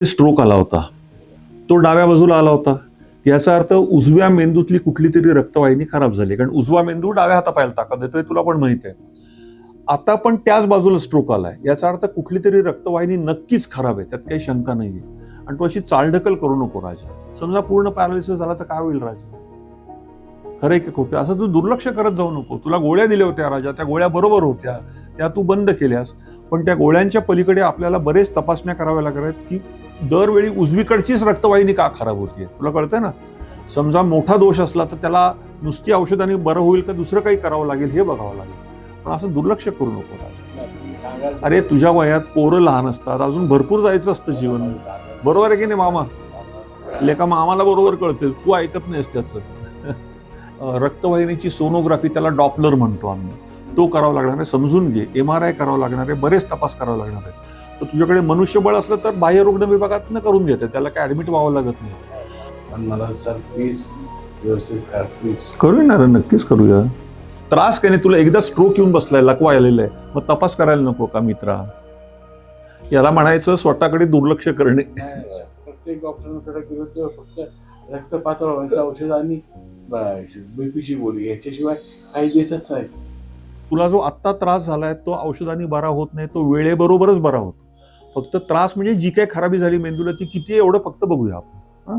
Stroke आला होता, तो डाव्या बाजूला आला होता. याचा अर्थ उजव्या मेंदूतली कुठली तरी रक्तवाहिनी खराब झाली, कारण उजवा मेंदू डाव्या हातापायाला ताकद देतोय, तुला पण माहिती आहे. आता पण त्याच बाजूला स्ट्रोक आलाय, याचा अर्थ कुठली तरी रक्तवाहिनी नक्कीच खराब आहे, त्यात काही शंका नाहीये. आणि तू अशी चालढकल करू नको राजा. समजा पूर्ण पॅरालिसिस झाला तर काय होईल राजा? खरंय की खोटं? असं तू दुर्लक्ष करत जाऊ नको. तुला गोळ्या दिल्या होत्या राजा, त्या गोळ्या बरोबर होत्या, त्या तू बंद केल्यास. पण त्या गोळ्यांच्या पलीकडे आपल्याला बरेच तपासण्या कराव्या लागत आहेत की दरवेळी उजवीकडचीच रक्तवाहिनी का खराब होतीये. तुला कळतंय ना? समजा मोठा दोष असला तर त्याला नुसती औषधाने बरं होईल का दुसरं काही करावं लागेल हे बघावं लागेल. पण असं दुर्लक्ष करू नको राजा. अरे तुझ्या वयात पोरं लहान असतात, अजून भरपूर जायचं असतं जीवन. बरोबर आहे की नाही मामा? लेका मामाला बरोबर कळते, तू ऐकत नाहीस त्याचं. रक्तवाहिनीची सोनोग्राफी, त्याला डॉपलर म्हणतो आम्ही, तो करावा लागणार आहे. समजून घे. MRI करावं लागणार आहे, बरेच तपास करावे लागणार आहे. तर तुझ्याकडे मनुष्यबळ असलं तर बाह्य रुग्ण विभागात करून घेते, त्याला काय ऍडमिट व्हावं लागत नाही. पण मला सर प्लीज व्यवस्थित करा प्लीज. करूया ना, नक्कीच करूया. त्रास काय नाही, तुला एकदा स्ट्रोक येऊन बसलाय, लकवा आलेला आहे, मग तपास करायला नको का मित्रा? याला म्हणायचं स्वतःकडे दुर्लक्ष करणे. प्रत्येक डॉक्टरांकडे गेलो तर फक्त रक्त पातळ व्हायचं औषध आणि बीपीची गोळी, याच्याशिवाय काही देतच नाही. तुला जो आत्ता त्रास झालाय तो औषधाने बरा होत नाही, तो वेळेबरोबरच बरा होतो. फक्त त्रास म्हणजे जी काही खराबी झाली मेंदूला ती किती एवढं फक्त बघूया आपण.